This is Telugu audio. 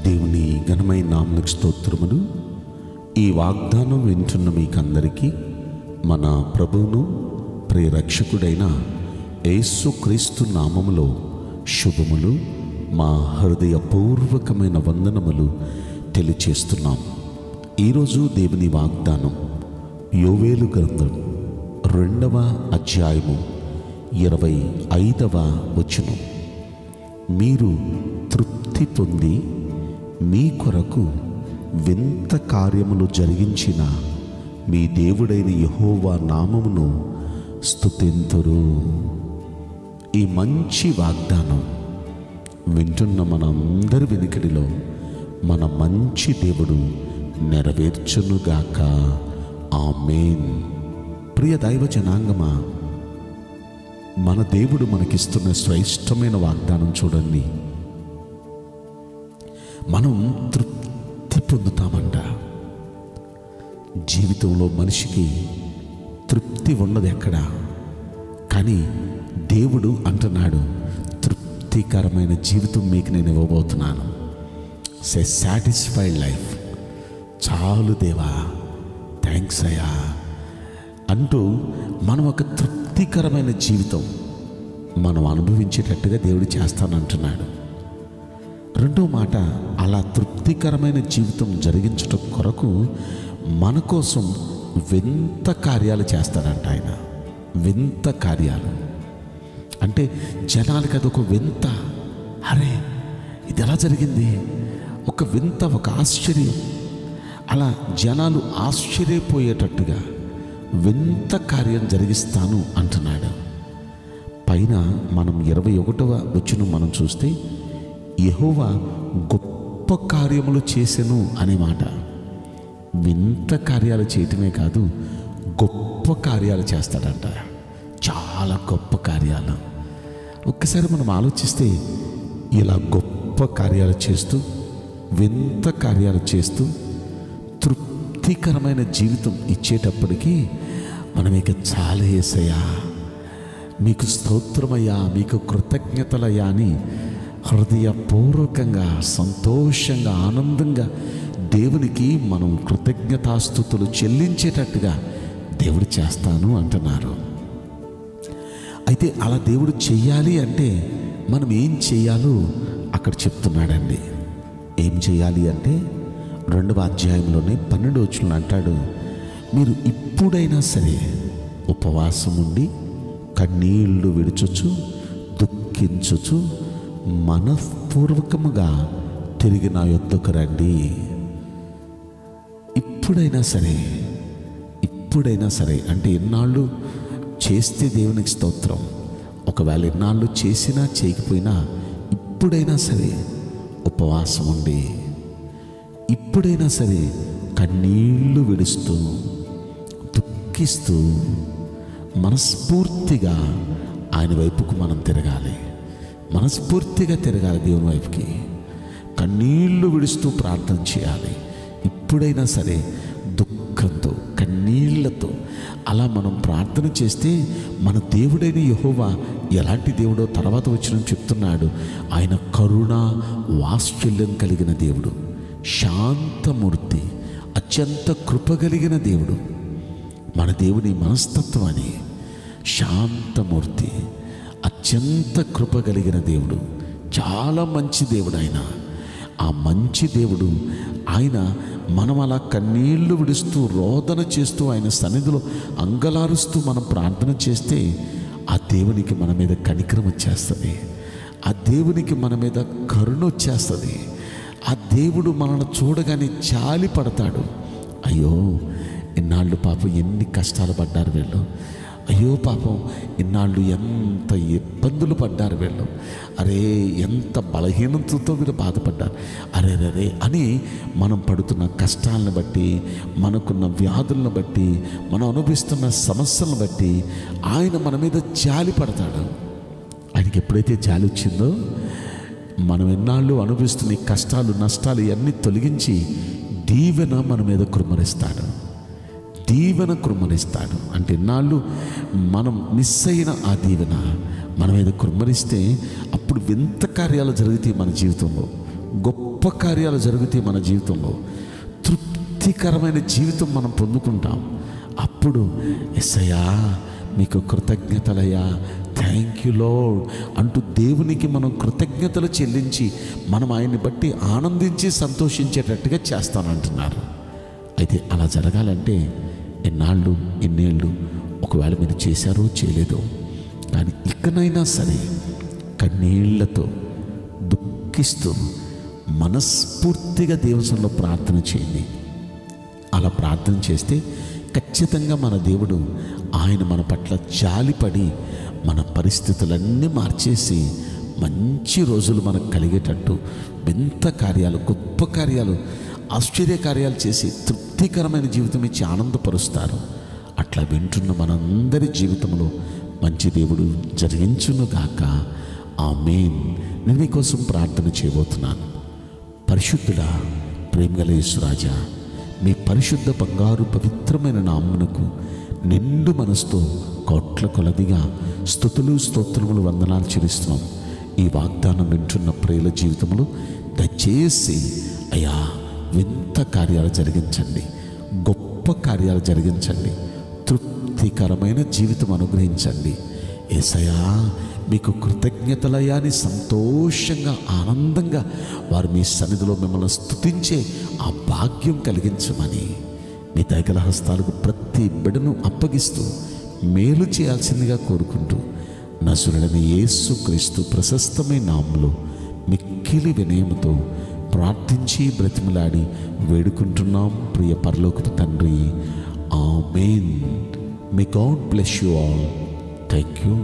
దేవుని ఘనమైన నామమునకు స్తోత్రములు. ఈ వాగ్దానం వింటున్న మీకందరికీ మన ప్రభువును ప్రియరక్షకుడైన యేసుక్రీస్తు నామములో శుభములు, మా హృదయపూర్వకమైన వందనములు తెలియచేస్తున్నాం. ఈరోజు దేవుని వాగ్దానం యోవేలు గ్రంథం 2వ అధ్యాయము 25వ వచనం. మీరు తృప్తి పొంది మీ కొరకు వింత కార్యములు జరిగించిన మీ దేవుడైన యెహోవా నామమును స్తుతింతురు. ఈ మంచి వాగ్దానం వింటున్న మనందరి వెనుకడిలో మన మంచి దేవుడు నెరవేర్చునుగాక. ఆమేన్. ప్రియ దైవ జనాంగమా, మన దేవుడు మనకిస్తున్న శ్రేష్టమైన వాగ్దానం చూడండి. మనం తృప్తి పొందుతామంట. జీవితంలో మనిషికి తృప్తి ఉన్నది ఎక్కడ? కానీ దేవుడు అంటున్నాడు, తృప్తికరమైన జీవితం మీకు నేను ఇవ్వబోతున్నాను. Satisfied life. చాలు దేవా, థ్యాంక్స్ అయ్యా అంటూ మనం ఒక తృప్తికరమైన జీవితం మనం అనుభవించేటట్టుగా దేవుడు చేస్తానంటున్నాడు. రెండో మాట, అలా తృప్తికరమైన జీవితం జరిగించటం కొరకు మన కోసం వింత కార్యాలు చేస్తాడంట ఆయన. వింత కార్యాలు అంటే జనాలకి అదొక వింత. అరే, ఇది ఎలా జరిగింది? ఒక వింత, ఒక ఆశ్చర్యం. అలా జనాలు ఆశ్చర్యపోయేటట్టుగా వింత కార్యం జరిగిస్తాను అంటున్నాడు. పైన మనం 21వ వచనం మనం చూస్తే, యెహోవా గొప్ప కార్యములు చేసెను అనే మాట. వింత కార్యాలు చేయటమే కాదు, గొప్ప కార్యాలు చేస్తాడంట. చాలా గొప్ప కార్యాలు. ఒక్కసారి మనం ఆలోచిస్తే, ఇలా గొప్ప కార్యాలు చేస్తూ, వింత కార్యాలు చేస్తూ, తృప్తికరమైన జీవితం ఇచ్చేటప్పటికీ మనం ఇక చాలా యేసయ్యా, మీకు స్తోత్రమయ్యా, మీకు కృతజ్ఞతలయ్యా అని హృదయపూర్వకంగా, సంతోషంగా, ఆనందంగా దేవునికి మనం కృతజ్ఞతాస్తుతులు చెల్లించేటట్టుగా దేవుడు చేస్తాను అంటున్నారు. అయితే అలా దేవుడు చెయ్యాలి అంటే మనం ఏం చెయ్యాలో అక్కడ చెప్తున్నాడండి. ఏం చేయాలి అంటే 2వ అధ్యాయంలోనే 12వ వచనంలో అంటాడు, మీరు ఇప్పుడైనా సరే ఉపవాసం ఉండి కన్నీళ్లు విడుచుచు దుఃఖించుచు మనఃపూర్వకముగా తిరిగి నా యొద్దకు రండి. ఇప్పుడైనా సరే అంటే ఎన్నాళ్ళు చేస్తే దేవునికి స్తోత్రం. ఒకవేళ ఎన్నాళ్ళు చేసినా చేయకపోయినా ఇప్పుడైనా సరే ఉపవాసం ఉండి, ఇప్పుడైనా సరే కన్నీళ్లు విడుస్తూ దుఃఖిస్తూ మనస్ఫూర్తిగా ఆయన వైపుకు మనం తిరగాలి. మనస్ఫూర్తిగా తిరగాలి దేవుని వైపుకి. కన్నీళ్లు విడుస్తూ ప్రార్థన చేయాలి. ఇప్పుడైనా సరే దుఃఖంతో, కన్నీళ్లతో అలా మనం ప్రార్థన చేస్తే మన దేవుడైన యెహోవా ఎలాంటి దేవుడో తర్వాత వచ్చిన చెప్తున్నాడు. ఆయన కరుణ వాత్సల్యం కలిగిన దేవుడు, శాంతమూర్తి, అత్యంత కృప కలిగిన దేవుడు. మన దేవుని మనస్తత్వాన్ని శాంతమూర్తి, అత్యంత కృప కలిగిన దేవుడు, చాలా మంచి దేవుడు ఆయన. ఆ మంచి దేవుడు ఆయన మనం అలా కన్నీళ్లు విడుస్తూ రోదన చేస్తూ ఆయన సన్నిధిలో అంగలారుస్తూ మనం ప్రార్థన చేస్తే ఆ దేవునికి మన మీద కనికరం వచ్చేస్తుంది. ఆ దేవునికి మన మీద కరుణ వచ్చేస్తుంది. ఆ దేవుడు మనల్ని చూడగానే జాలి పడతాడు. అయ్యో, ఇన్నాళ్ళు పాపం ఎన్ని కష్టాలు పడ్డారు వీళ్ళు, అయ్యో పాపం ఇన్నాళ్ళు ఎంత ఇబ్బందులు పడ్డారు వీళ్ళు, అరే ఎంత బలహీనతతో వీళ్ళు బాధపడ్డారు, అరే అని మనం పడుతున్న కష్టాలను బట్టి, మనకున్న వ్యాధులను బట్టి, మనం అనుభవిస్తున్న సమస్యలను బట్టి ఆయన మన మీద జాలి పడతాడు. ఆయనకి ఎప్పుడైతే జాలి వచ్చిందో మనం ఎన్నాళ్ళు అనుభవిస్తున్న కష్టాలు, నష్టాలు ఇవన్నీ తొలగించి దీవెన మన మీద కుమ్మరిస్తాడు. అంటే ఎన్నాళ్ళు మనం మిస్ అయిన ఆ దీవెన మన మీద కుమ్మరిస్తే అప్పుడు వింత కార్యాలు జరుగుతాయి మన జీవితంలో. గొప్ప కార్యాలు జరుగుతాయి మన జీవితంలో. తృప్తికరమైన జీవితం మనం పొందుకుంటాం. అప్పుడు యేసయ్యా మీకు కృతజ్ఞతలయ్యా, థ్యాంక్ యూ లార్డ్ అంటూ దేవునికి మనం కృతజ్ఞతలు చెల్లించి మనం ఆయన్ని బట్టి ఆనందించి సంతోషించేటట్టుగా చేస్తానంటున్నారు. అయితే అలా జరగాలంటే ఎన్నేళ్ళు ఒకవేళ మీరు చేశారో చేయలేదో, కానీ ఇకనైనా సరే కన్నీళ్లతో దుఃఖిస్తూ మనస్ఫూర్తిగా దేవునిలో ప్రార్థన చేయండి. అలా ప్రార్థన చేస్తే ఖచ్చితంగా మన దేవుడు ఆయన మన పట్ల జాలిపడి మన పరిస్థితులన్నీ మార్చేసి మంచి రోజులు మనకు కలిగేటట్టు వింత కార్యాలు, గొప్ప కార్యాలు, ఆశ్చర్య కార్యాలు చేసి తృప్తికరమైన జీవితం ఇచ్చి ఆనందపరుస్తారు. అట్లా వింటున్న మనందరి జీవితంలో మంచి దేవుడు జరిగించునుగాక. ఆమేన్. నేను మీకోసం ప్రార్థన చేయబోతున్నాను. పరిశుద్ధుడా, ప్రేమగల యేసురాజా, మీ పరిశుద్ధ బంగారు పవిత్రమైన నామమునకు నిండు మనసుతో కోట్ల కొలదిగా స్తుతులు స్తోత్రములు వందనాలు చెల్లిస్తున్నాం. ఈ వాగ్దానం వింటున్న ప్రియుల జీవితంలో దయచేసి అయ్యా వింత కార్యాలు జరిగించండి, గొప్ప కార్యాలు జరిగించండి, తృప్తికరమైన జీవితం అనుగ్రహించండి. యేసయ్యా మీకు కృతజ్ఞతలయ్యా అని సంతోషంగా ఆనందంగా వారు మీ సన్నిధిలో మిమ్మల్ని స్తుతించే ఆ భాగ్యం కలిగించమని మీ దయగల హస్తాలకు ప్రతి బిడ్డను అప్పగిస్తూ మేలు చేయాల్సిందిగా కోరుకుంటూ నజరుడైన యేసుక్రీస్తు ప్రశస్తమైన నామములో మిక్కిలి వినయముతో ప్రార్థించి బ్రతిమలాడి వేడుకుంటున్నాం ప్రియ పరలోకపు తండ్రి. Amen. May God bless you all. Thank you.